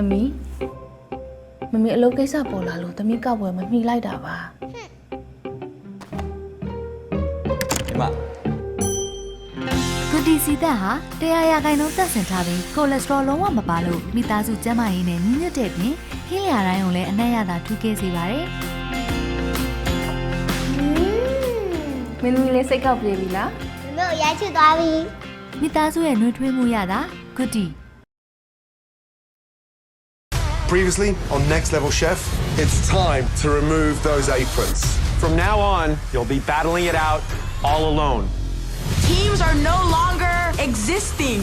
Tami, Mami Lokesa Polalo, Tami Kawa, Mami Lidava. Goody see that, they are kind of doesn't have cholesterol or one balo, Mitazu Jama in a new taping, here I only another 2 cases. Mini say up, Lila. No, Yachu Davi. Mitazu and Nutrimuyada, Goody. Previously on Next Level Chef, it's time to remove those aprons. From now on, you'll be battling it out all alone. Teams are no longer existing.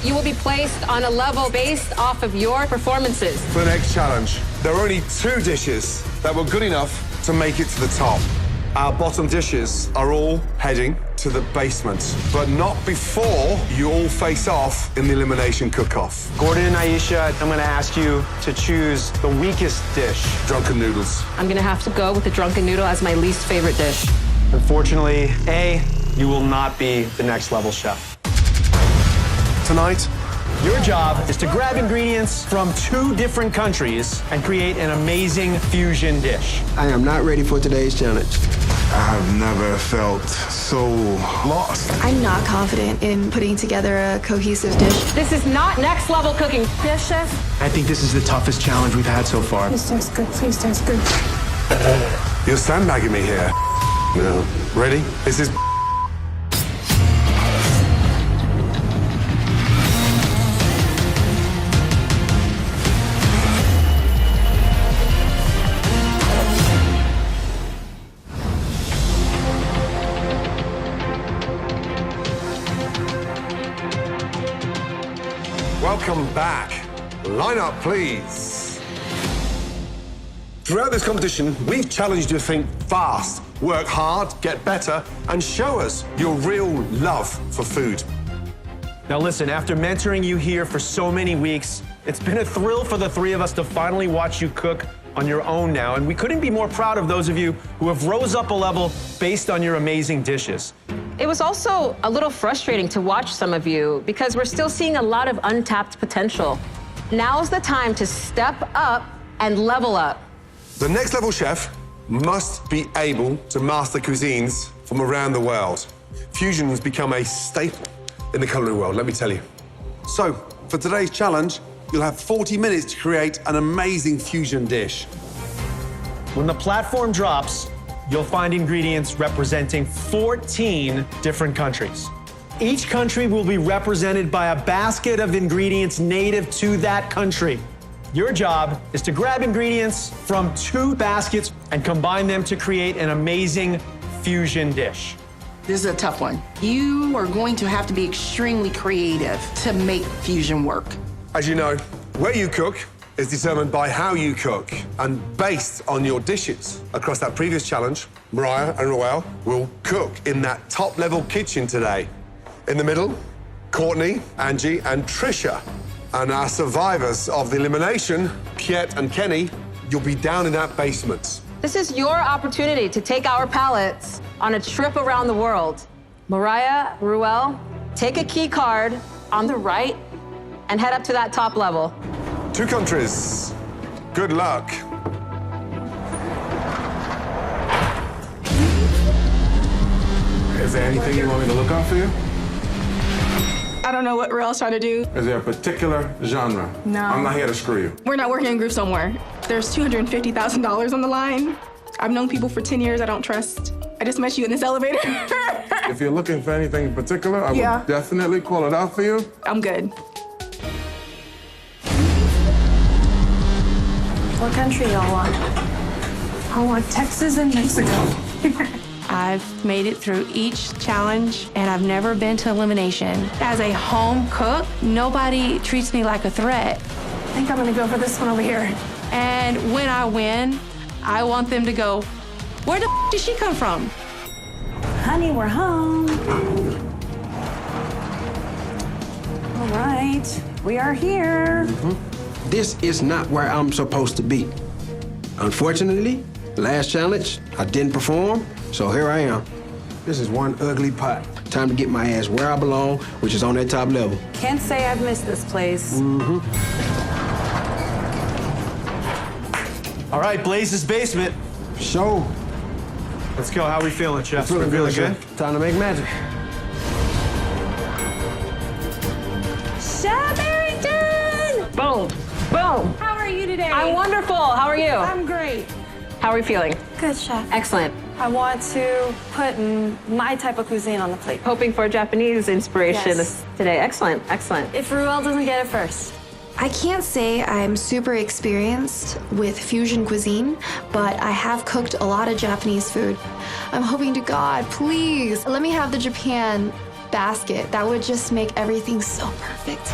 You will be placed on a level based off of your performances. For the next challenge, there are only 2 dishes that were good enough to make it to the top. Our bottom dishes are all heading to the basement, but not before you all face off in the elimination cook-off. Gordon and Aisha, I'm going to ask you to choose the weakest dish. Drunken noodles. I'm going to have to go with the drunken noodle as my least favorite dish. Unfortunately, A, you will not be the next level chef. Tonight, your job is to grab ingredients from 2 different countries and create an amazing fusion dish. I am not ready for today's challenge. I have never felt so lost. I'm not confident in putting together a cohesive dish. This is not next level cooking. Yes, chef. I think this is the toughest challenge we've had so far. Please taste good, please taste good. you're sandbagging me here. No. Ready? This is... Welcome back. Line up, please. Throughout this competition, we've challenged you to think fast, work hard, get better, and show us your real love for food. Now listen, after mentoring you here for so many weeks, it's been a thrill for the 3 of us to finally watch you cook on your own now, and we couldn't be more proud of those of you who have rose up a level based on your amazing dishes. It was also a little frustrating to watch some of you because we're still seeing a lot of untapped potential. Now's the time to step up and level up. The next level chef must be able to master cuisines from around the world. Fusion has become a staple in the culinary world, let me tell you. So, for today's challenge, you'll have 40 minutes to create an amazing fusion dish. When the platform drops, you'll find ingredients representing 14 different countries. Each country will be represented by a basket of ingredients native to that country. Your job is to grab ingredients from 2 baskets and combine them to create an amazing fusion dish. This is a tough one. You are going to have to be extremely creative to make fusion work. As you know, where you cook is determined by how you cook. And based on your dishes across that previous challenge, Mariah and Roel will cook in that top-level kitchen today. In the middle, Courtney, Angie, and Trisha. And our survivors of the elimination, Piet and Kenny, you'll be down in that basement. This is your opportunity to take our palates on a trip around the world. Mariah, Ruel, take a key card on the right and head up to that top level. 2 countries. Good luck. Is there anything you want me to look out for you? I don't know what Ruel's trying to do. Is there a particular genre? No. I'm not here to screw you. We're not working in groups somewhere. There's $250,000 on the line. I've known people for 10 years I don't trust. I just met you in this elevator. If you're looking for anything in particular, I will definitely call it out for you. I'm good. What country y'all want? I want Texas and Mexico. I've made it through each challenge, and I've never been to elimination. As a home cook, nobody treats me like a threat. I think I'm gonna go for this one over here. And when I win, I want them to go, where the did she come from? Honey, we're home. All right, we are here. This is not where I'm supposed to be. Unfortunately, last challenge, I didn't perform, so here I am. This is one ugly pot. Time to get my ass where I belong, which is on that top level. Can't say I've missed this place. All right, Blaze's basement. Show. Let's go. How we feeling, Chef? Feeling good? Time to make magic. Chef Arrington! Boom. Boom. How are you today? I'm wonderful. How are you? I'm great. How are you feeling? Good, Chef. Excellent. I want to put my type of cuisine on the plate. Hoping for Japanese inspiration Yes. today. Excellent. Excellent. If Ruel doesn't get it first. I can't say I'm super experienced with fusion cuisine, but I have cooked a lot of Japanese food. I'm hoping to God, please, let me have the Japan basket. That would just make everything so perfect.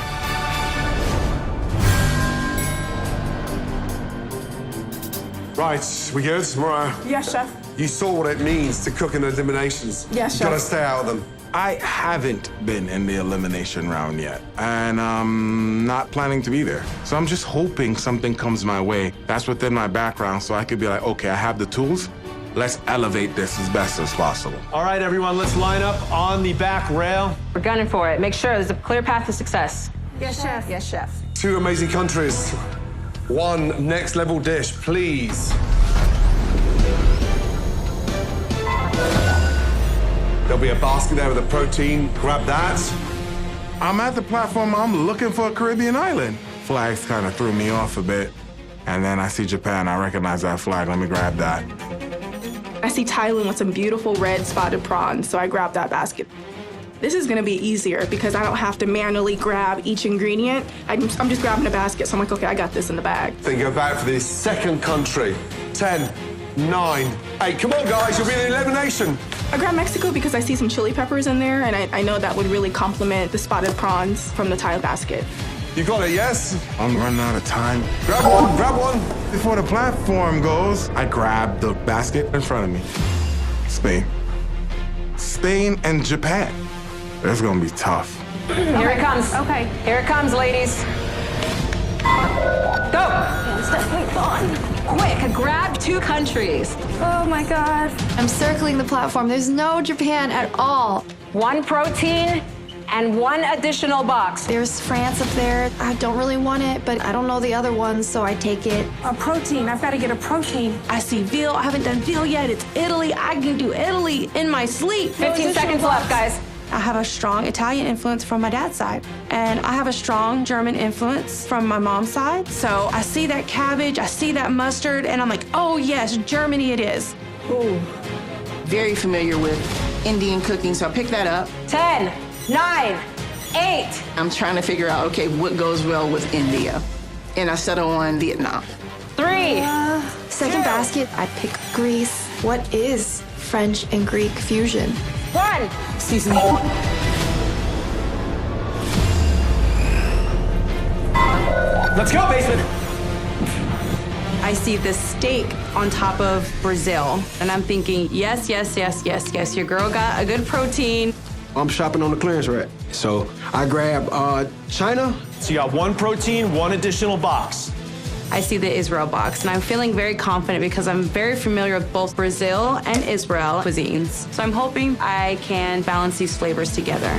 Right, we good, Mariah? Yes, Chef. You saw what it means to cook in eliminations. Yes, You gotta Chef. stay out of them. I haven't been in the elimination round yet, and I'm not planning to be there. So I'm just hoping something comes my way that's within my background so I could be like, okay, I have the tools. Let's elevate this as best as possible. All right, everyone, let's line up on the back rail. We're gunning for it. Make sure there's a clear path to success. Yes, Chef. Yes, chef. 2 amazing countries. 1 next level dish, please. There'll be a basket there with a protein. Grab that. I'm at the platform, I'm looking for a Caribbean island. Flags kind of threw me off a bit. And then I see Japan, I recognize that flag, let me grab that. I see Thailand with some beautiful red spotted prawns, so I grabbed that basket. This is gonna be easier because I don't have to manually grab each ingredient. I'm just grabbing a basket, so I'm like, okay, I got this in the bag. Then go back for the second country. 10, 9, 8. Come on, guys, you'll be in the elimination. I grabbed Mexico because I see some chili peppers in there, and I know that would really complement the spotted prawns from the Thai basket. You got it, yes? I'm running out of time. Grab one, grab one. Before the platform goes, I grab the basket in front of me. Spain. Spain and Japan. That's gonna be tough. Here it comes. Okay. Here it comes, ladies. Go! Quick, grab 2 countries. Oh my God. I'm circling the platform. There's no Japan at all. 1 protein and 1 additional box. There's France up there. I don't really want it, but I don't know the other ones, so I take it. A protein. I've got to get a protein. I see veal. I haven't done veal yet. It's Italy. I can do Italy in my sleep. 15 seconds left, guys. I have a strong Italian influence from my dad's side, and I have a strong German influence from my mom's side. So I see that cabbage, I see that mustard, and I'm like, oh yes, Germany it is. Ooh, very familiar with Indian cooking, so I picked that up. 10, 9, 8. I'm trying to figure out, okay, what goes well with India, and I settle on Vietnam. 3. Second basket, I pick Greece. What is French and Greek fusion? 1. Seasoning. Let's go, basement. I see this steak on top of Brazil, and I'm thinking, yes, yes, yes, yes, yes, your girl got a good protein. I'm shopping on the clearance rack. So I grab China. So you got 1 protein, 1 additional box. I see the Israel box, and I'm feeling very confident because I'm very familiar with both Brazil and Israel cuisines. So I'm hoping I can balance these flavors together.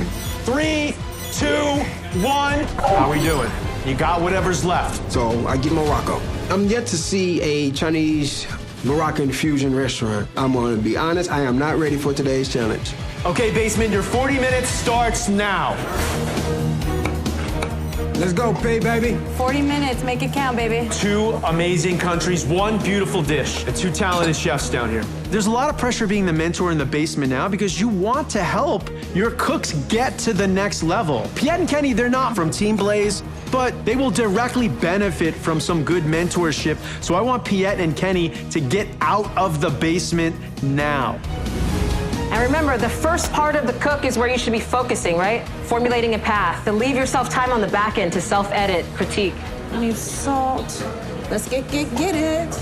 3, 2, 1. How we doing? You got whatever's left. So I get Morocco. I'm yet to see a Chinese Moroccan fusion restaurant. I'm gonna be honest, I am not ready for today's challenge. Okay, basement, your 40 minutes starts now. Let's go, pay baby. 40 minutes. Make it count, baby. 2 amazing countries, 1 beautiful dish, and 2 talented chefs down here. There's a lot of pressure being the mentor in the basement now because you want to help your cooks get to the next level. Piet and Kenny, they're not from Team Blaze, but they will directly benefit from some good mentorship. So I want Piet and Kenny to get out of the basement now. And remember, the first part of the cook is where you should be focusing, right? Formulating a path. Then leave yourself time on the back end to self-edit, critique. I need salt. Let's get it.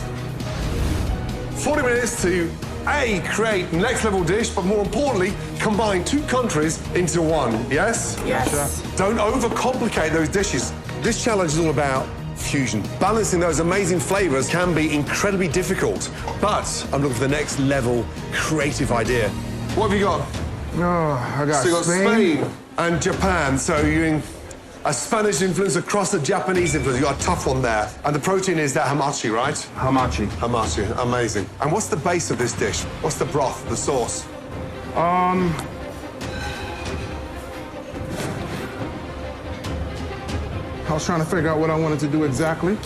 40 minutes to A, create next level dish, but more importantly, combine 2 countries into 1, yes? Yes. Don't overcomplicate those dishes. This challenge is all about fusion. Balancing those amazing flavors can be incredibly difficult, but I'm looking for the next level creative idea. What have you got? Oh, I got So you got Spain and Japan, so you're in a Spanish influence across the Japanese influence. You got a tough one there. And the protein is that hamachi, right? Hamachi. Hamachi, amazing. And what's the base of this dish? What's the broth, the sauce? I was trying to figure out what I wanted to do exactly.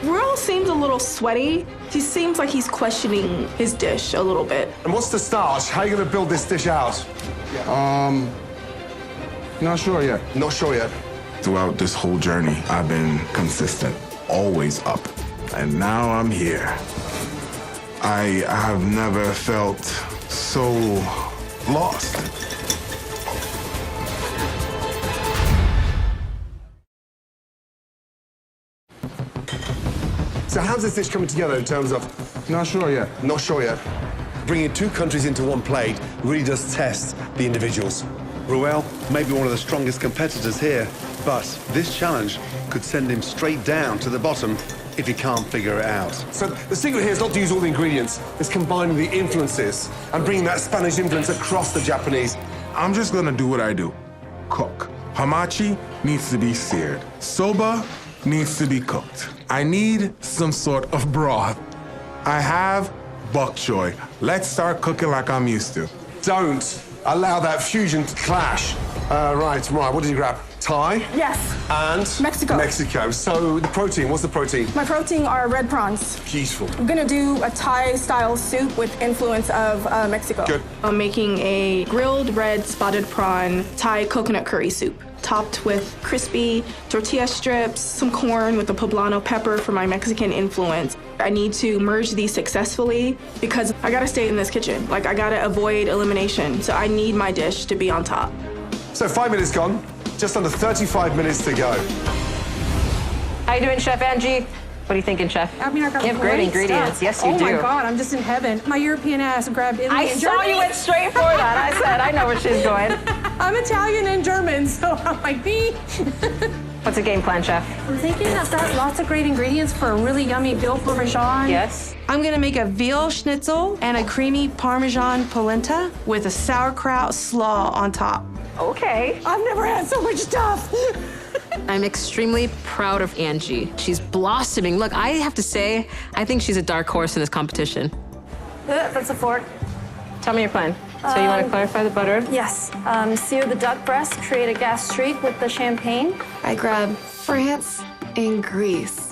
Ruel seems a little sweaty. He seems like he's questioning his dish a little bit. And what's the starch? How are you going to build this dish out? Not sure yet. Not sure yet. Throughout this whole journey, I've been consistent, always up. And now I'm here. I have never felt so lost. So how's this dish coming together in terms of... Not sure yet. Not sure yet. Bringing two countries into one plate really does test the individuals. Ruel may be one of the strongest competitors here, but this challenge could send him straight down to the bottom if he can't figure it out. So the secret here is not to use all the ingredients, it's combining the influences and bringing that Spanish influence across the Japanese. I'm just gonna do what I do. Cook. Hamachi needs to be seared. Soba needs to be cooked. I need some sort of broth. I have bok choy. Let's start cooking like I'm used to. Don't allow that fusion to clash. Right, what did you grab? Thai? Yes. And? Mexico. Mexico. So the protein, what's the protein? My protein are red prawns. Beautiful. I'm gonna do a Thai-style soup with influence of Mexico. Good. I'm making a grilled red spotted prawn Thai coconut curry soup, topped with crispy tortilla strips, some corn with a poblano pepper for my Mexican influence. I need to merge these successfully because I gotta stay in this kitchen. Like, I gotta avoid elimination. So I need my dish to be on top. So 5 minutes gone, just under 35 minutes to go. How you doing, Chef Angie? What are you thinking, Chef? I mean, I got You have great ingredients. stuff. Yes, you do. Oh my God, I'm just in heaven. My European ass grabbed Italy I and saw Germany. you went straight for that. I said, I know where she's going. I'm Italian and German, so I'm like, me. What's the game plan, Chef? I'm thinking I've got lots of great ingredients for a really yummy veal parmesan. Yes. I'm gonna make a veal schnitzel and a creamy Parmesan polenta with a sauerkraut slaw on top. Okay. I've never had so much stuff. I'm extremely proud of Angie. She's blossoming. Look, I have to say, I think she's a dark horse in this competition. That's a fork. Tell me your plan. So you want to clarify the butter? Yes. Sear the duck breast, create a gas streak with the champagne. I grab France and Greece.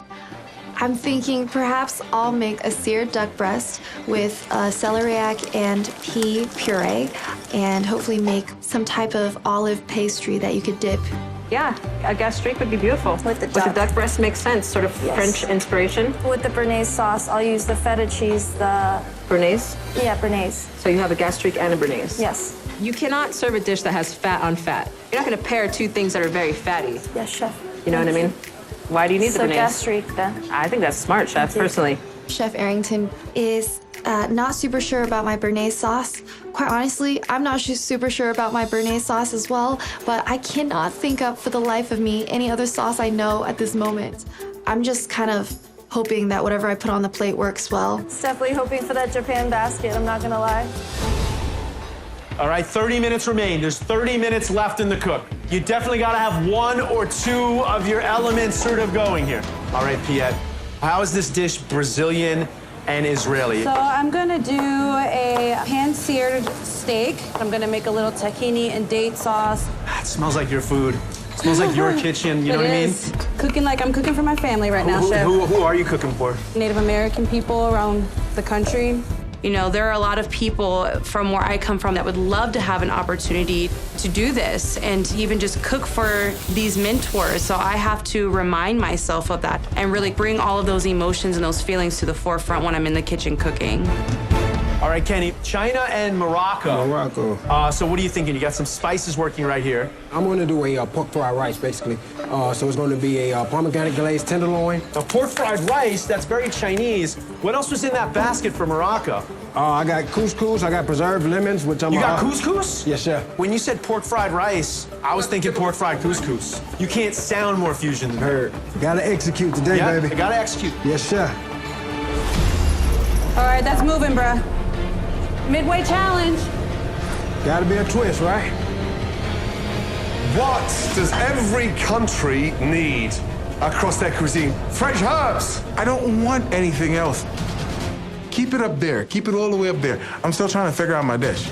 I'm thinking perhaps I'll make a seared duck breast with celeriac and pea puree and hopefully make some type of olive pastry that you could dip. Yeah, a gas streak would be beautiful. With the duck breast makes sense, sort of Yes. French inspiration. With the Bernaise sauce, I'll use the feta cheese, the... Bernaise? Yeah, Bernaise. So you have a gastrique and a Bernaise? Yes. You cannot serve a dish that has fat on fat. You're not going to pair two things that are very fatty. Yes, Chef. You know what I mean? Why do you need the So Bernaise? gastrique, then. I think that's smart, Chef, personally. Chef Arrington is not super sure about my Bernaise sauce. Quite honestly, I'm not super sure about my Bernaise sauce as well, but I cannot think up for the life of me any other sauce I know at this moment. I'm just kind of hoping that whatever I put on the plate works well. Definitely hoping for that Japan basket, I'm not gonna lie. All right, 30 minutes remain. There's 30 minutes left in the cook. You definitely got to have one or two of your elements sort of going here. All right, Piet, how is this dish Brazilian and Israeli? So I'm gonna do a pan-seared steak. I'm gonna make a little tahini and date sauce. It smells like your food. It smells like your kitchen, you know what I mean? Cooking like I'm cooking for my family right now, Chef. Who are you cooking for? Native American people around the country. You know, there are a lot of people from where I come from that would love to have an opportunity to do this and even just cook for these mentors. So I have to remind myself of that and really bring all of those emotions and those feelings to the forefront when I'm in the kitchen cooking. All right, Kenny, China and Morocco. Morocco. So what are you thinking? You got some spices working right here. I'm going to do a pork fried rice, basically. So it's going to be a pomegranate glazed tenderloin. Now, pork fried rice, that's very Chinese. What else was in that basket for Morocco? I got couscous, I got preserved lemons, which I'm... You got couscous? Yes, sir. When you said pork fried rice, I was thinking pork fried couscous. You can't sound more fusion than that. Heard. Gotta execute today, Yeah, baby. you gotta execute. Yes, sir. All right, that's moving, bruh. Midway challenge. Gotta be a twist, right? What does every country need across their cuisine? Fresh herbs. I don't want anything else. Keep it up there. Keep it all the way up there. I'm still trying to figure out my dish.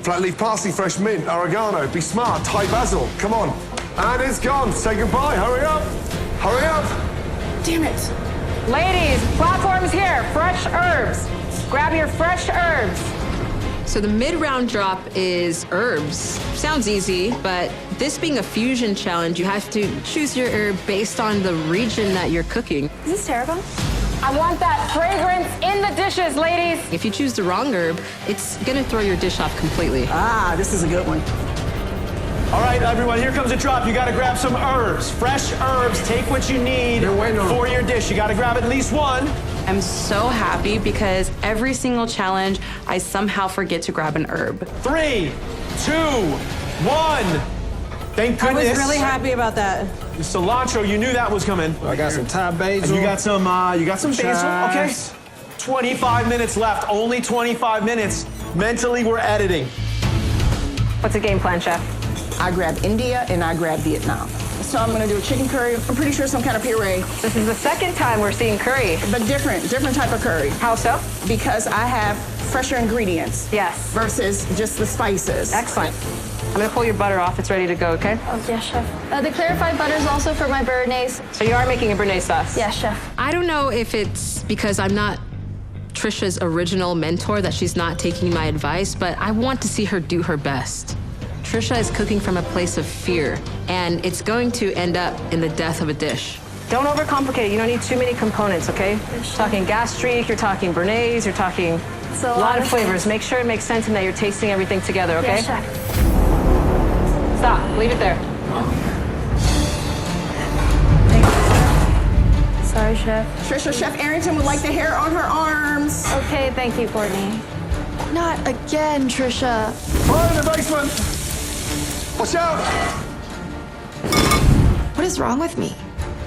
Flat leaf parsley, fresh mint, oregano. Be smart. Thai basil. Come on. And it's gone. Say goodbye. Hurry up. Hurry up. Damn it. Ladies, platform's here. Fresh herbs. Grab your fresh herbs. So the mid-round drop is herbs. Sounds easy, but this being a fusion challenge, you have to choose your herb based on the region that you're cooking. Is this terrible? I want that fragrance in the dishes, ladies. If you choose the wrong herb, it's gonna throw your dish off completely. Ah, this is a good one. All right, everyone, here comes a drop. You gotta grab some herbs, fresh herbs. Take what you need for your dish. You gotta grab at least one. I'm so happy because every single challenge, I somehow forget to grab an herb. 3, 2, 1. Thank goodness. I was really happy about that. Cilantro, you knew that was coming. I got some Thai basil. And you got some basil. Okay. 25 minutes left. Only 25 minutes. Mentally, we're editing. What's the game plan, chef? I grabbed India and I grabbed Vietnam. So I'm gonna do a chicken curry. I'm pretty sure some kind of puree. This is the second time we're seeing curry. But different type of curry. How so? Because I have fresher ingredients. Yes. Versus just the spices. Excellent. I'm gonna pull your butter off. It's ready to go, okay? Oh, yes, chef. The clarified butter is also for my béarnaise. So you are making a béarnaise sauce? Yes, chef. I don't know if it's because I'm not Trisha's original mentor that she's not taking my advice, but I want to see her do her best. Trisha is cooking from a place of fear, and it's going to end up in the death of a dish. Don't overcomplicate it. You don't need too many components, okay? You're talking gastrique, you're talking béarnaise, you're talking a lot of flavors. Make sure it makes sense and that you're tasting everything together, okay? Yes, chef. Stop. Leave it there. Sorry, chef. Trisha, Chef Arrington would like the hair on her arms. Okay, thank you, Courtney. Not again, Trisha. Fire in the basement. Watch out. What is wrong with me?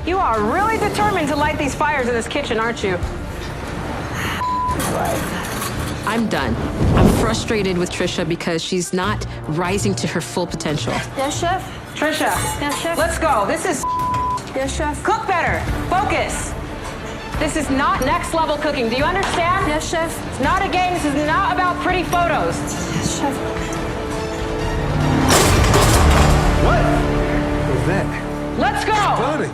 You are really determined to light these fires in this kitchen, aren't you? I'm done. I'm frustrated with Trisha because she's not rising to her full potential. Yes, chef. Trisha. Yes, chef. Let's go. This is Yes, chef. cook better. Focus. This is not next level cooking. Do you understand? Yes, chef. It's not a game. This is not about pretty photos. Yes, chef. What was that? Let's go. Burning.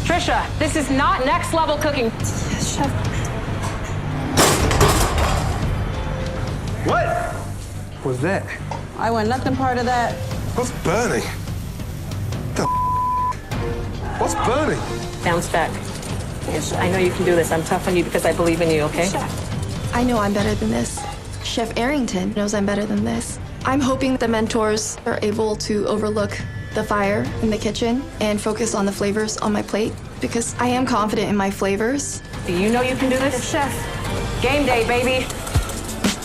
Trisha, this is not next level cooking. Yes, chef. What was that? I want nothing part of that. What's burning? What's burning? Bounce back. I know you can do this. I'm tough on you because I believe in you, okay? I know I'm better than this. Chef Arrington knows I'm better than this. I'm hoping the mentors are able to overlook the fire in the kitchen and focus on the flavors on my plate because I am confident in my flavors. Do you know you can do this? Yes, chef. Game day, baby.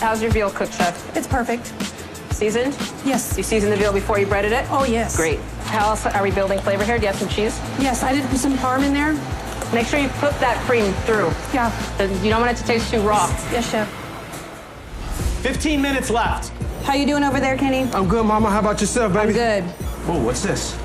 How's your veal cooked, chef? It's perfect. Seasoned? Yes. You seasoned the veal before you breaded it? Oh, yes. Great. How else are we building flavor here? Do you have some cheese? Yes, I did put some parm in there. Make sure you put that cream through. Yeah. You don't want it to taste too raw. Yes, chef. 15 minutes left. How you doing over there, Kenny? I'm good, Mama. How about yourself, baby? I'm good. Whoa, what's this?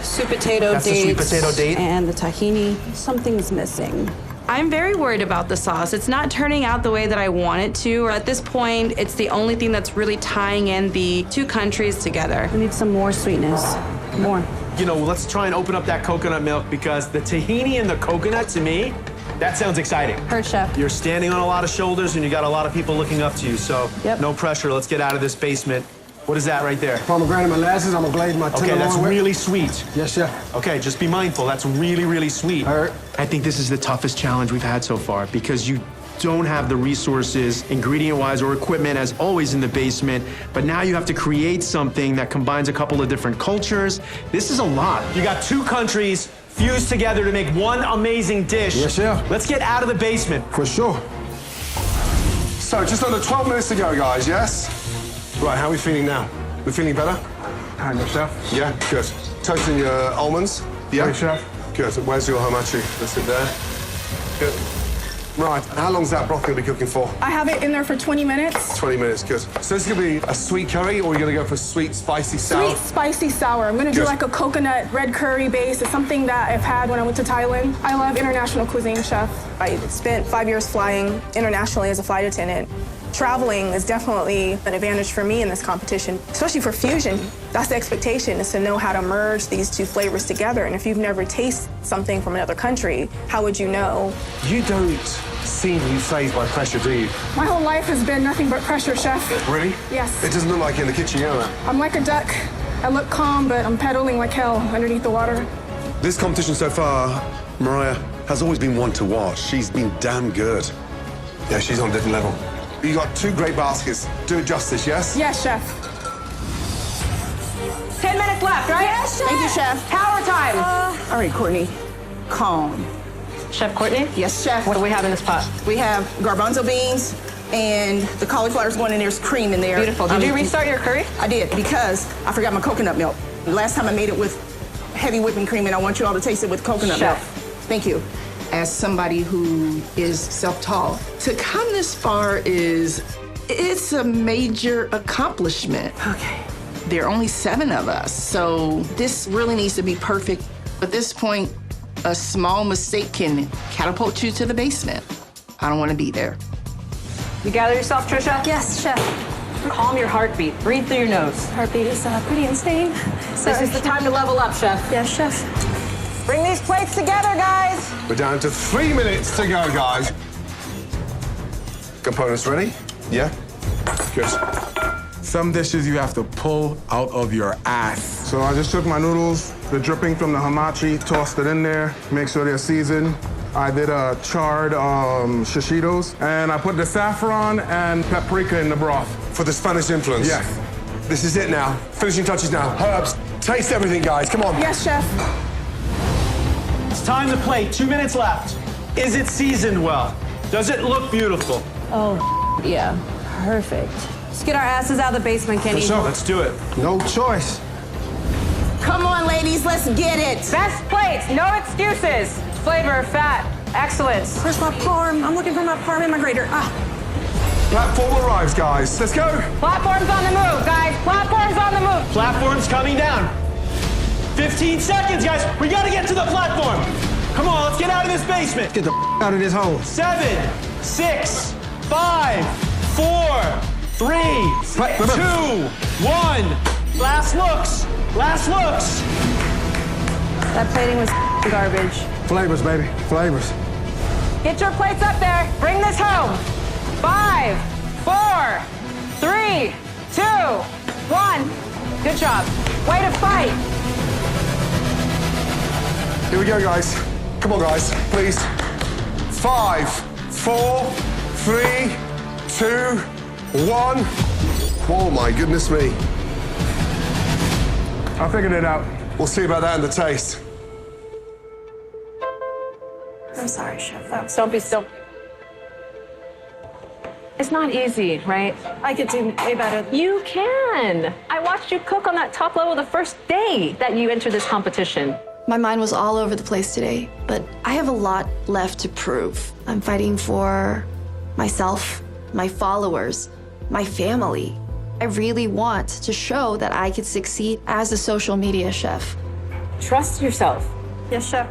Sweet potato That's the dates. sweet potato date? And the tahini. Something's missing. I'm very worried about the sauce. It's not turning out the way that I want it to. At this point, it's the only thing that's really tying in the two countries together. We need some more sweetness. More. You know, let's try and open up that coconut milk because the tahini and the coconut, to me, that sounds exciting. Heard, chef. You're standing on a lot of shoulders and you got a lot of people looking up to you, so no pressure. Let's get out of this basement. What is that right there? Pomegranate molasses. I'm gonna glaze my Okay, tenderloin that's with. really sweet. Yes, chef. Okay, just be mindful. That's really, really sweet. I think this is the toughest challenge we've had so far because you don't have the resources, ingredient-wise or equipment, as always in the basement, but now you have to create something that combines a couple of different cultures. This is a lot. You got two countries fused together to make one amazing dish. Yes, chef. Let's get out of the basement. For sure. So just under 12 minutes to go, guys, yes? Right, how are we feeling now? We feeling better? Kind of, chef. Yeah, good. Toasting your almonds? Yeah? Yes, chef. Good. Where's your hamachi? That's it there. Good. Right, and how long's that broth going to be cooking for? I have it in there for 20 minutes. 20 minutes, good. So this is going to be a sweet curry, or are you going to go for sweet, spicy, sour? Sweet, spicy, sour. I'm gonna do like a coconut red curry base. It's something that I've had when I went to Thailand. I love international cuisine, chef. I spent 5 years flying internationally as a flight attendant. Traveling is definitely an advantage for me in this competition, especially for fusion. That's the expectation, is to know how to merge these two flavors together. And if you've never tasted something from another country, how would you know? You don't seem to be fazed by pressure, do you? My whole life has been nothing but pressure, chef. Really? Yes. It doesn't look like it in the kitchen, you know that? I'm like a duck. I look calm, but I'm pedaling like hell underneath the water. This competition so far, Mariah, has always been one to watch. She's been damn good. Yeah, she's on a different level. You got 2 great baskets. Do it justice, yes? Yes, chef. 10 minutes left, right? Yes, chef. Thank you, chef. Power time. All right, Courtney, calm. Chef Courtney? Yes, chef. What do we have in this pot? We have garbanzo beans, and the cauliflower's going in. There's cream in there. Beautiful. Did you restart your curry? I did, because I forgot my coconut milk. Last time I made it with heavy whipping cream, and I want you all to taste it with coconut milk. Thank you. As somebody who is self-taught, to come this far it's a major accomplishment. Okay. There are only 7 of us, so this really needs to be perfect. At this point, a small mistake can catapult you to the basement. I don't want to be there. You gather yourself, Trisha? Yes, chef. Calm your heartbeat. Breathe through your nose. Heartbeat is pretty insane. This is the time to level up, chef. Yes, chef. Bring these plates together, guys. We're down to 3 minutes to go, guys. Components ready? Yeah? Good. Some dishes you have to pull out of your ass. So I just took my noodles, the dripping from the hamachi, tossed it in there, make sure they're seasoned. I did a charred shishitos, and I put the saffron and paprika in the broth. For the Spanish influence? Yes. This is it now. Finishing touches now. Herbs, taste everything, guys. Come on. Yes, chef. It's time to plate. 2 minutes left. Is it seasoned well? Does it look beautiful? Oh, yeah. Perfect. Let's get our asses out of the basement, Kenny. So let's do it. No choice. Come on, ladies, let's get it. Best plates, no excuses. Flavor, fat, excellence. Where's my parm? I'm looking for my parm in my grater. Platform arrives, guys. Let's go. Platform's on the move, guys. Platform's on the move. Platform's coming down. 15 seconds, guys. We gotta get to the platform. Come on, let's get out of this basement. Get the out of this hole. 7, 6, 5, 4, 3, 2, 1. Last looks. Last looks. That plating was garbage. Flavors, baby. Flavors. Get your plates up there. Bring this home. 5, 4, 3, 2, 1. Good job. Way to fight. Here we go, guys. Come on, guys, please. 5, 4, 3, 2, 1. Oh, my goodness me. I figured it out. We'll see about that in the taste. I'm sorry, chef. Don't be still. It's not easy, right? I could do way better. You can. I watched you cook on that top level the first day that you entered this competition. My mind was all over the place today, but I have a lot left to prove. I'm fighting for myself, my followers, my family. I really want to show that I could succeed as a social media chef. Trust yourself. Yes, chef.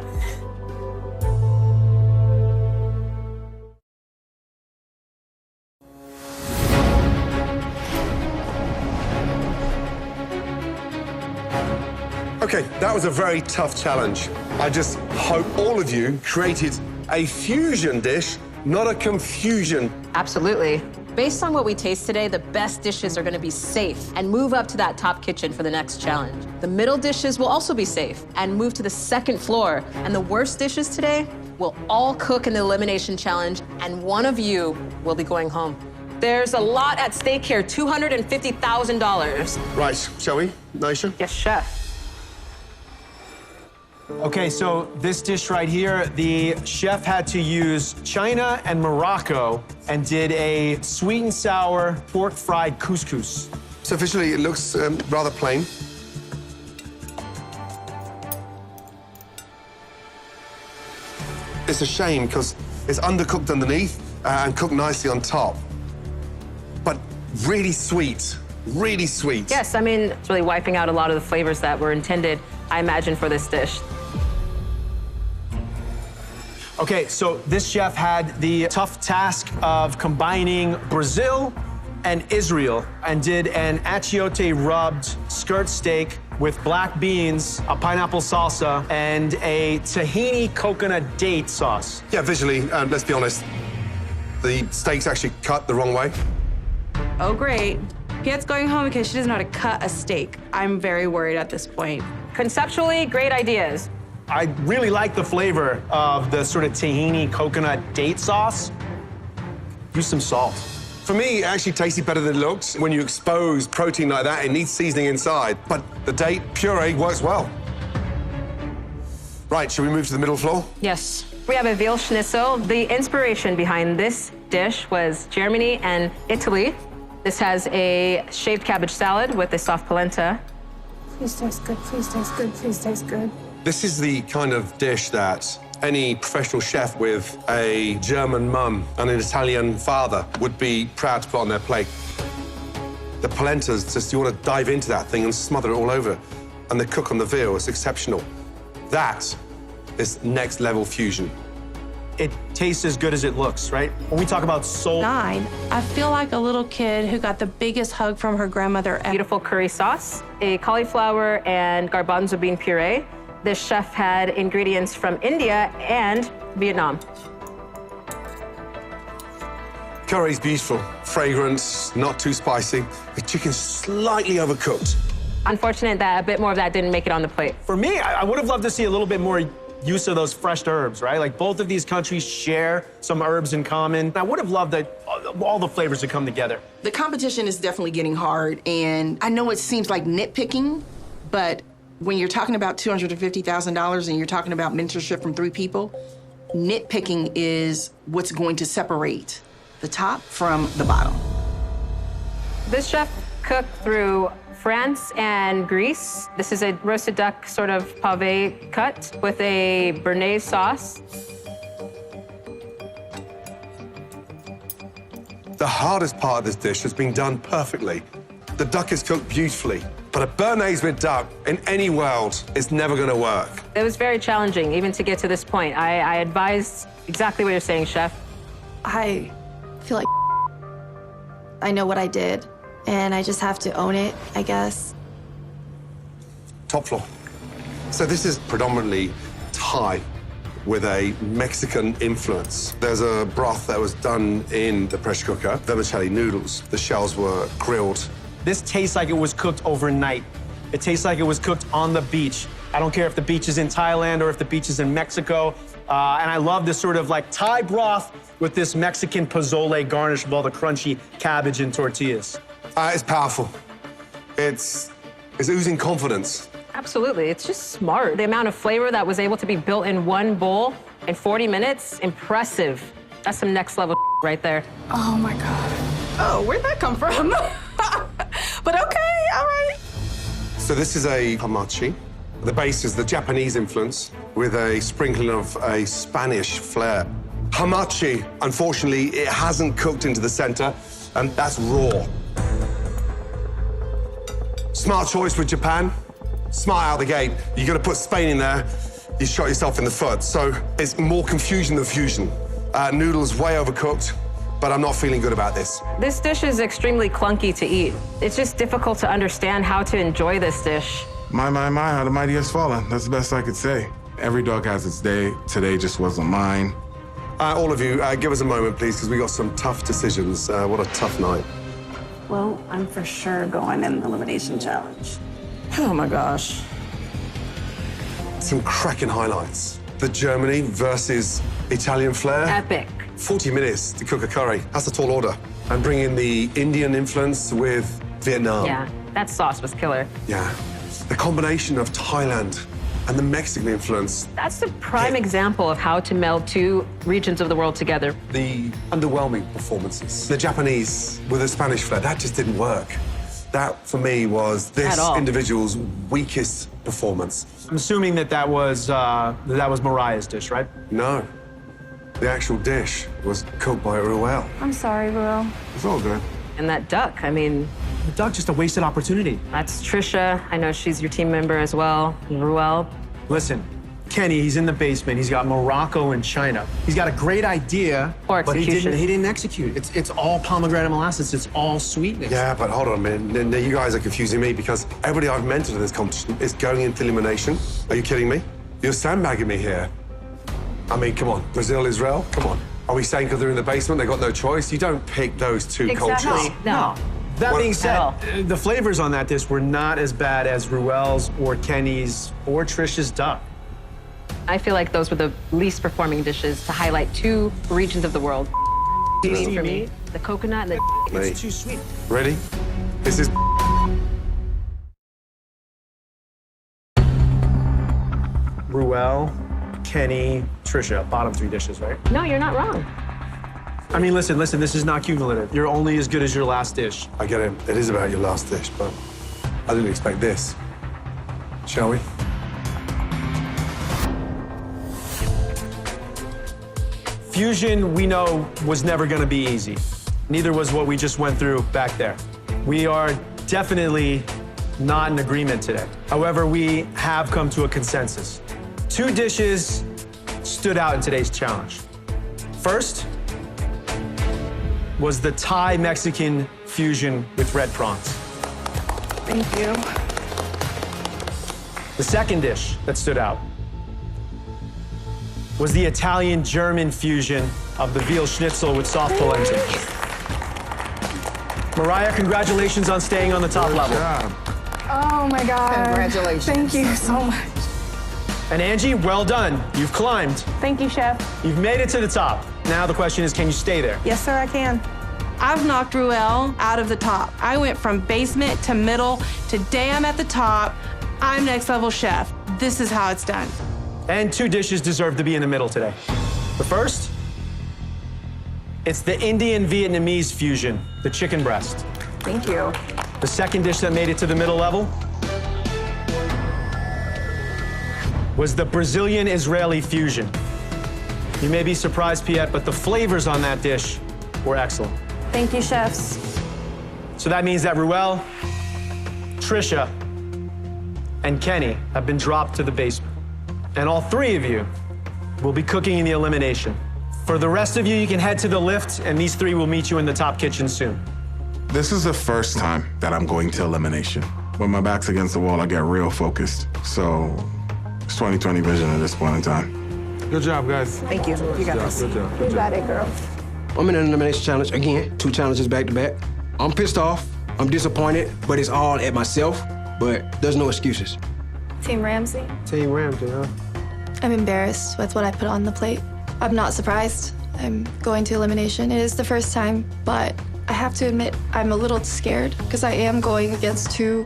Okay, that was a very tough challenge. I just hope all of you created a fusion dish, not a confusion. Absolutely. Based on what we taste today, the best dishes are going to be safe and move up to that top kitchen for the next challenge. The middle dishes will also be safe and move to the second floor. And the worst dishes today will all cook in the elimination challenge, and one of you will be going home. There's a lot at stake here, $250,000. Right, shall we, Naisha? Yes, chef. Okay, so this dish right here, the chef had to use China and Morocco and did a sweet and sour pork fried couscous. So officially, it looks rather plain. It's a shame because It's undercooked underneath and cooked nicely on top. But really sweet, really sweet. Yes, I mean, it's really wiping out a lot of the flavors that were intended, I imagine, for this dish. Okay, so this chef had the tough task of combining Brazil and Israel and did an achiote rubbed skirt steak with black beans, a pineapple salsa, and a tahini coconut date sauce. Yeah, visually, let's be honest, the steak's actually cut the wrong way. Oh, great. Piet's going home because she doesn't know how to cut a steak. I'm very worried at this point. Conceptually, great ideas. I really like the flavor of the sort of tahini coconut date sauce. Use some salt. For me, it actually tasted better than it looks. When you expose protein like that, it needs seasoning inside. But the date puree works well. Right, should we move to the middle floor? Yes. We have a veal schnitzel. The inspiration behind this dish was Germany and Italy. This has a shaved cabbage salad with a soft polenta. Please taste good, please taste good, please taste good. This is the kind of dish that any professional chef with a German mum and an Italian father would be proud to put on their plate. The polentas, just you want to dive into that thing and smother it all over. And the cook on the veal is exceptional. That is next level fusion. It tastes as good as it looks, right? When we talk about soul. 9. I feel like a little kid who got the biggest hug from her grandmother ever. Beautiful curry sauce, a cauliflower and garbanzo bean puree. This chef had ingredients from India and Vietnam. Curry's beautiful, fragrant, not too spicy. The chicken's slightly overcooked. Unfortunate that a bit more of that didn't make it on the plate. For me, I would have loved to see a little bit more use of those fresh herbs, right? Like both of these countries share some herbs in common. I would have loved that all the flavors to come together. The competition is definitely getting hard, and I know it seems like nitpicking, but when you're talking about $250,000 and you're talking about mentorship from 3 people, nitpicking is what's going to separate the top from the bottom. This chef cooked through France and Greece. This is a roasted duck sort of pave cut with a béarnaise sauce. The hardest part of this dish has been done perfectly. The duck is cooked beautifully, but a béarnaise with duck in any world is never going to work. It was very challenging even to get to this point. I advised exactly what you're saying, chef. I feel like I know what I did, and I just have to own it, I guess. Top floor. So this is predominantly Thai with a Mexican influence. There's a broth that was done in the pressure cooker, vermicelli noodles. The shells were grilled. This tastes like it was cooked overnight. It tastes like it was cooked on the beach. I don't care if the beach is in Thailand or if the beach is in Mexico. And I love this sort of like Thai broth with this Mexican pozole garnished with all the crunchy cabbage and tortillas. It's powerful. It's oozing confidence. Absolutely, it's just smart. The amount of flavor that was able to be built in one bowl in 40 minutes, impressive. That's some next level right there. Oh my God. Oh, where'd that come from? But okay, all right. So this is a hamachi. The base is the Japanese influence with a sprinkling of a Spanish flair. Hamachi, unfortunately, it hasn't cooked into the center, and that's raw. Smart choice with Japan. Smart out the gate. You're gonna put Spain in there, you shot yourself in the foot. So it's more confusion than fusion. Noodles way overcooked, but I'm not feeling good about this. This dish is extremely clunky to eat. It's just difficult to understand how to enjoy this dish. My, how the mighty has fallen. That's the best I could say. Every dog has its day. Today just wasn't mine. All of you, give us a moment, please, because we got some tough decisions. What a tough night. Well, I'm for sure going in the elimination challenge. Oh my gosh. Some cracking highlights. The Germany versus Italian flair. Epic. 40 minutes to cook a curry. That's a tall order. And bring in the Indian influence with Vietnam. Yeah, that sauce was killer. Yeah. The combination of Thailand and the Mexican influence. That's the prime example of how to meld 2 regions of the world together. The underwhelming performances. The Japanese with a Spanish flair, that just didn't work. That, for me, was this individual's weakest performance. I'm assuming that was Mariah's dish, right? No. The actual dish was cooked by Ruel. I'm sorry, Ruel. It's all good. And that duck, I mean, The duck, just a wasted opportunity. that's Trisha. I know she's your team member as well, Ruel. Listen, Kenny, he's in the basement. He's got Morocco and China. He's got a great idea, Poor but he execution. didn't execute. It's all pomegranate molasses. It's all sweetness. Yeah, but hold on a minute. You guys are confusing me because everybody I've mentored in this competition is going into elimination. Are you kidding me? You're sandbagging me here. I mean, come on. Brazil, Israel, come on. Are we saying because they're in the basement, they've got no choice? You don't pick those two cultures. No. That Well, being said, all. the flavors on that dish were not as bad as Ruel's or Kenny's or Trisha's duck. I feel like those were the least performing dishes to highlight two regions of the world. For me, the coconut and the Mate, It's too sweet. ready? This is Ruel, Kenny, Trisha, bottom three dishes, right? No, you're not wrong. I mean, listen, this is not cumulative. You're only as good as your last dish. I get it. It is about your last dish, but I didn't expect this. Shall we? Fusion, we know, was never going to be easy. Neither was what we just went through back there. We are definitely not in agreement today. However, we have come to a consensus. Two dishes stood out in today's challenge. First was the Thai Mexican fusion with red prawns. Thank you. The second dish that stood out was the Italian-German fusion of the veal schnitzel with soft polenta. Mariah, congratulations on staying on the top level. Oh my God. Congratulations. Thank you so much. And Angie, well done. You've climbed. Thank you, Chef. You've made it to the top. Now the question is, can you stay there? Yes, sir, I can. I've knocked Ruel out of the top. I went from basement to middle. Today I'm at the top. I'm next level chef. This is how it's done. And two dishes deserve to be in the middle today. The first, it's the Indian-Vietnamese fusion, the chicken breast. Thank you. The second dish that made it to the middle level was the Brazilian-Israeli fusion. You may be surprised, Piet, but the flavors on that dish were excellent. Thank you, chefs. So that means that Ruel, Trisha, and Kenny have been dropped to the basement. And all three of you will be cooking in the elimination. For the rest of you, you can head to the lift, and these three will meet you in the top kitchen soon. This is the first time that I'm going to elimination. When my back's against the wall, I get real focused. So it's 20/20 vision at this point in time. Good job, guys. Thank you. You got this. Good job. You got it, girl. I'm in an elimination challenge again, 2 challenges back to back. I'm pissed off, I'm disappointed, but it's all at myself. But there's no excuses. Team Ramsey. Team Ramsey, huh? I'm embarrassed with what I put on the plate. I'm not surprised. I'm going to elimination. It is the first time, but I have to admit I'm a little scared because I am going against 2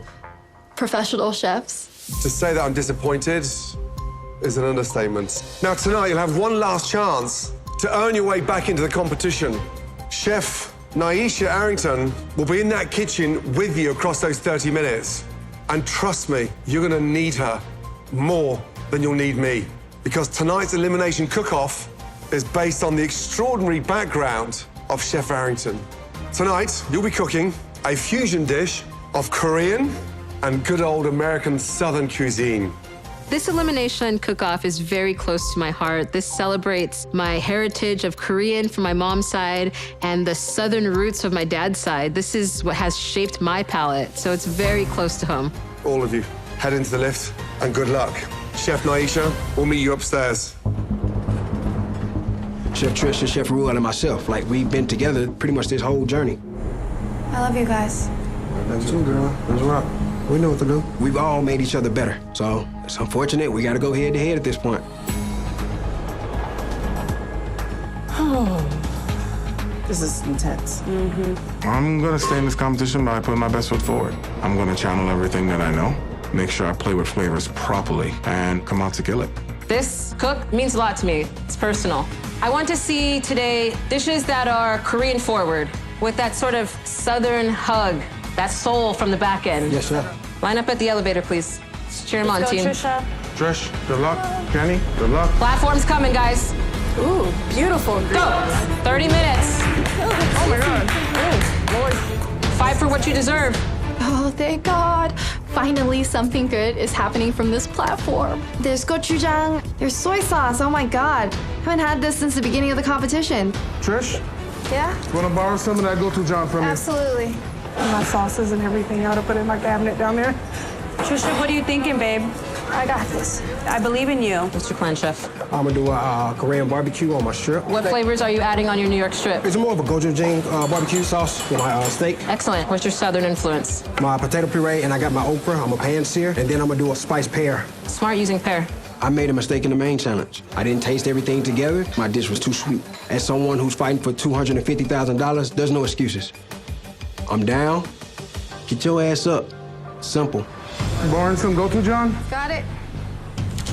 professional chefs. To say that I'm disappointed is an understatement. Now, tonight, you'll have one last chance to earn your way back into the competition. Chef Naisha Arrington will be in that kitchen with you across those 30 minutes. And trust me, you're gonna need her more than you'll need me. Because tonight's elimination cook-off is based on the extraordinary background of Chef Arrington. Tonight, you'll be cooking a fusion dish of Korean and good old American Southern cuisine. This elimination cook-off is very close to my heart. This celebrates my heritage of Korean from my mom's side and the Southern roots of my dad's side. This is what has shaped my palate, so it's very close to home. All of you, head into the lift and good luck. Chef Naisha will meet you upstairs. Chef Trisha, Chef Ruel, and myself, like we've been together pretty much this whole journey. I love you guys. That's too, girl. That's right. We know what to do. We've all made each other better. So it's unfortunate we gotta go head to head at this point. This is intense. I'm gonna stay in this competition by putting my best foot forward. I'm gonna channel everything that I know, make sure I play with flavors properly, and come out to kill it. This cook means a lot to me. It's personal. I want to see today dishes that are Korean forward, with that sort of Southern hug, that soul from the back end. Yes, sir. Line up at the elevator, please. Let's cheer 'em on, Let's go, team. Trisha. Trish, good luck. Kenny, good luck. Platform's coming, guys. Ooh, beautiful. Go. 30 minutes. Oh my God. Oh, Lord. Fight for what you deserve. Oh, thank God. Finally, something good is happening from this platform. There's gochujang, there's soy sauce. Oh my God. Haven't had this since the beginning of the competition. Trish, Yeah? want to borrow some of that gochujang from you? Absolutely. My sauces and everything, I ought to put it in my cabinet down there. Trisha, what are you thinking, babe? I got this. I believe in you. What's your plan, chef? I'm gonna do a Korean barbecue on my strip. What flavors are you adding on your New York strip? It's more of a gochujang barbecue sauce with my steak. Excellent. What's your southern influence? My potato puree, and I got my okra. I'm a pan sear, and then I'm gonna do a spiced pear. Smart using pear. I made a mistake in the main challenge. I didn't taste everything together. My dish was too sweet. As someone who's fighting for $250,000, there's no excuses. I'm down. Get your ass up. Simple. Borrowing some gochujang? Got it.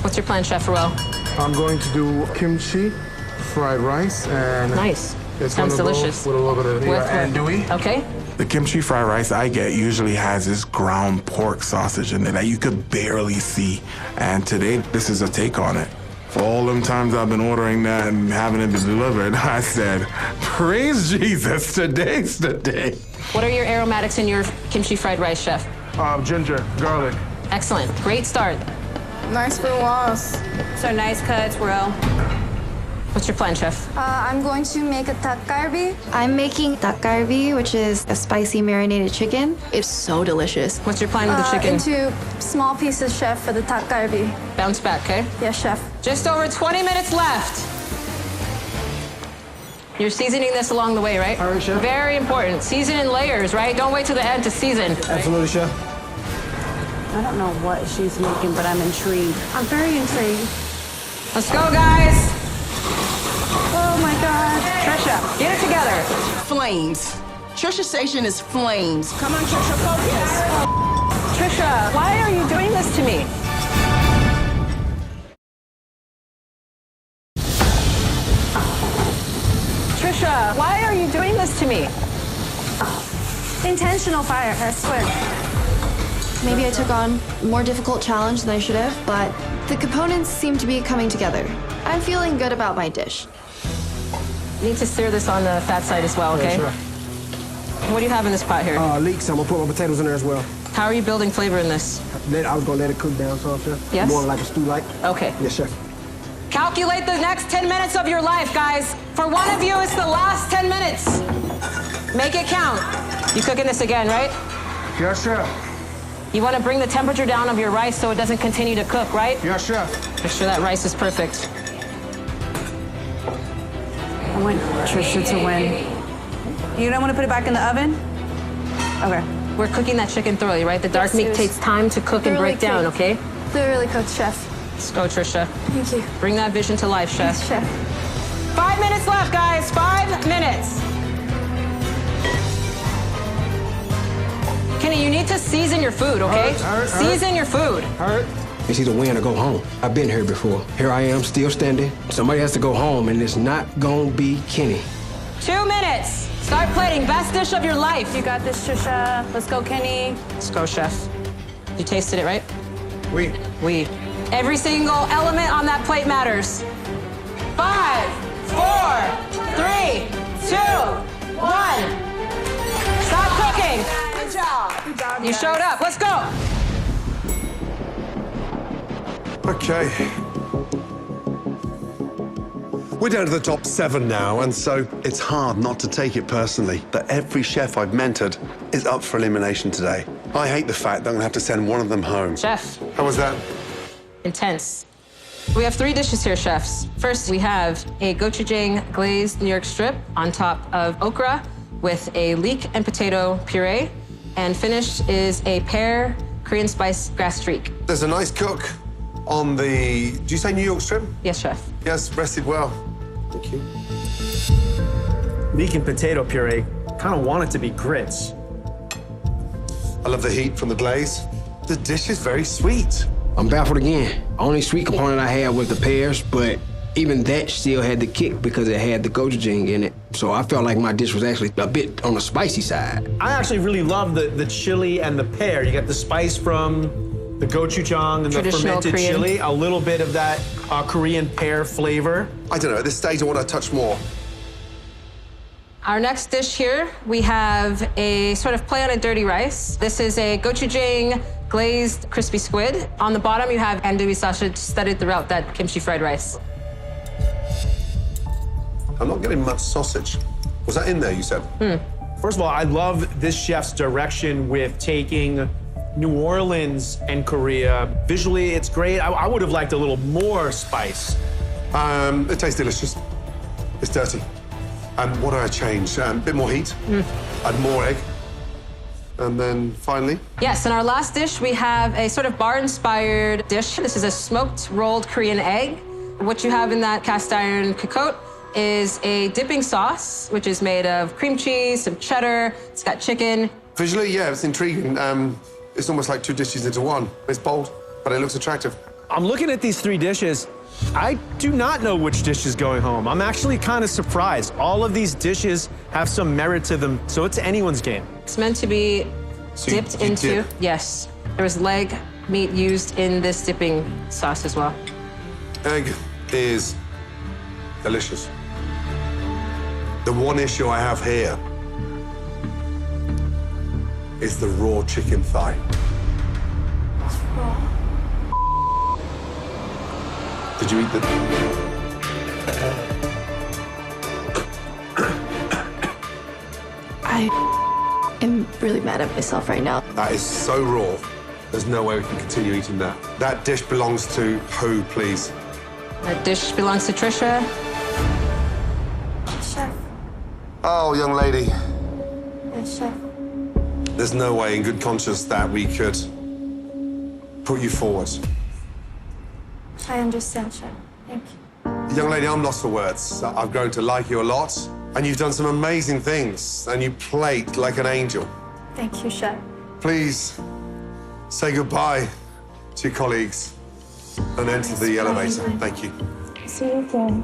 What's your plan, Chef Ruel? I'm going to do kimchi, fried rice, and Nice. it's Sounds gonna go delicious. with a little bit of With- Okay. The kimchi fried rice I get usually has this ground pork sausage in it that you could barely see. And today, this is a take on it. For all them times I've been ordering that and having it delivered, I said, praise Jesus, today's the day. What are your aromatics in your kimchi fried rice, Chef? Ginger, garlic. Excellent. Great start. Nice for loss. So nice cuts, bro. What's your plan, Chef? I'm going to make a takgalbi. I'm making takgalbi, which is a spicy marinated chicken. It's so delicious. What's your plan with the chicken? Into small pieces, chef, for the takgalbi. Bounce back, okay? Yes, chef. Just over 20 minutes left. You're seasoning this along the way, right? All right, chef. Very important. Season in layers, right? Don't wait till the end to season. Absolutely, chef. I don't know what she's making, but I'm intrigued. I'm very intrigued. Let's go, guys. Oh my God. Trisha, get it together. Flames. Trisha Station is flames. Come on, Trisha, focus. Trisha, why are you doing this to me? Trisha, why are you doing this to me? Intentional fire, I swear. Maybe I took on a more difficult challenge than I should have, but the components seem to be coming together. I'm feeling good about my dish. Need to sear this on the fat side as well, okay? Yeah, sure. What do you have in this pot here? Leeks. I'm gonna put my potatoes in there as well. How are you building flavor in this? I was gonna let it cook down some, chef. Yes? More like a stew-like. Okay. Yes, chef. Calculate the next 10 minutes of your life, guys. For one of you, it's the last 10 minutes. Make it count. You cooking this again, right? Yes, chef. You want to bring the temperature down of your rice so it doesn't continue to cook, right? Yes, chef. Make sure that rice is perfect. I want Trisha to win. You don't want to put it back in the oven? Okay. We're cooking that chicken thoroughly, right? The dark Yes, meat it is. takes time to cook and Thoroughly break down, cooked. okay? Thoroughly cooked, chef. Let's go, Trisha. Thank you. Bring that vision to life, chef. Yes, chef. 5 minutes left, guys. 5 minutes. Kenny, you need to season your food, okay? All right. Season your food. All right. It's either win or go home. I've been here before. Here I am, still standing. Somebody has to go home, and it's not gonna be Kenny. 2 minutes. Start plating. Best dish of your life. You got this, Trisha. Let's go, Kenny. Let's go, chef. You tasted it, right? We. Every single element on that plate matters. 5, 4, 3, 2, 1. Stop cooking. Good job. Good job. You showed up. Let's go. Okay. We're down to the top 7 now, and so it's hard not to take it personally that every chef I've mentored is up for elimination today. I hate the fact that I'm gonna have to send one of them home. Chef. How was that? Intense. We have 3 dishes here, chefs. First, we have a gochujang glazed New York strip on top of okra with a leek and potato puree. And finished is a pear Korean spice grass streak. There's a nice cook on the, do you say New York strip? Yes, chef. Yes, rested well. Thank you. Leek and potato puree. Kind of want it to be grits. I love the heat from the glaze. The dish is very sweet. I'm baffled again. Only sweet component I had was the pears, but even that still had the kick because it had the gochujang in it. So I felt like my dish was actually a bit on the spicy side. I actually really love the chili and the pear. You get the spice from The gochujang and the Traditional fermented Korean. chili, a little bit of that Korean pear flavor. I don't know, at this stage I want to touch more. Our next dish here, we have a sort of play on a dirty rice. This is a gochujang glazed crispy squid. On the bottom, you have andouille sausage studded throughout that kimchi fried rice. I'm not getting much sausage. Was that in there, you said? First of all, I love this chef's direction with taking New Orleans and Korea. Visually, it's great. I would have liked a little more spice. It tastes delicious. It's dirty. What do I change? A bit more heat, add more egg, and then finally? Yes, in our last dish, we have a sort of bar-inspired dish. This is a smoked rolled Korean egg. What you have in that cast iron cocotte is a dipping sauce, which is made of cream cheese, some cheddar, it's got chicken. Visually, yeah, it's intriguing. It's almost like two dishes into one. It's bold, but it looks attractive. I'm looking at these three dishes. I do not know which dish is going home. I'm actually kind of surprised. All of these dishes have some merit to them, so it's anyone's game. It's meant to be dipped into. dip. Yes. There was leg meat used in this dipping sauce as well. Egg is delicious. The one issue I have here is the raw chicken thigh. Did you eat the... I am really mad at myself right now. That is so raw. There's no way we can continue eating that. That dish belongs to who, please? That dish belongs to Trisha. Chef. Oh, young lady. Yes, Chef. There's no way in good conscience that we could put you forward. I understand, Chef. Thank you. Young lady, I'm lost for words. I've grown to like you a lot, and you've done some amazing things, and you plate like an angel. Thank you, Chef. Please say goodbye to your colleagues and enter the elevator. Thank you. See you again.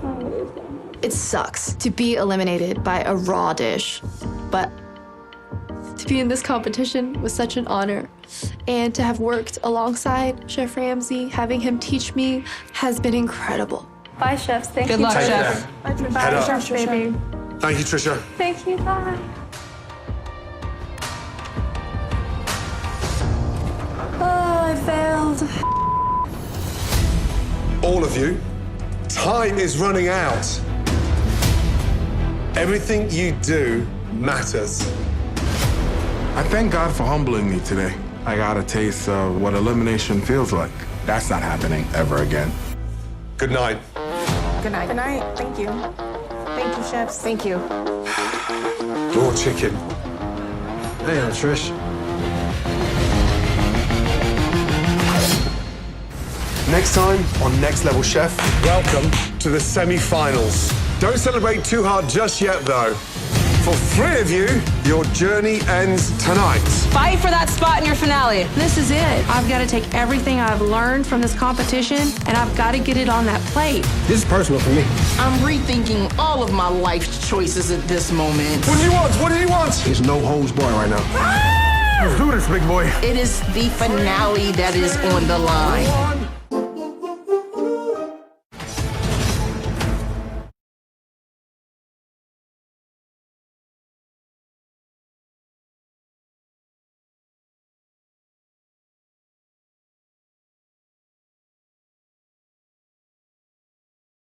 It sucks to be eliminated by a raw dish, but to be in this competition was such an honor. And to have worked alongside Chef Ramsay, having him teach me, has been incredible. Bye, chefs. Thank Good you. luck, Take Chef. care. Bye, Head up. Chef, baby. Thank you, Trisha. Thank you. Bye. Oh, I failed. All of you, time is running out. Everything you do matters. I thank God for humbling me today. I got a taste of what elimination feels like. That's not happening ever again. Good night. Good night. Good night. Thank you. Thank you, chefs. Thank you. Raw chicken. Damn, Trish. Next time on Next Level Chef, welcome to the semi-finals. Don't celebrate too hard just yet, though. For 3 of you, your journey ends tonight. Fight for that spot in your finale. This is it. I've got to take everything I've learned from this competition and I've got to get it on that plate. This is personal for me. I'm rethinking all of my life choices at this moment. What do you want? What do you want? It's no holds barred right now. Let's do this, big boy. It is the finale that is on the line.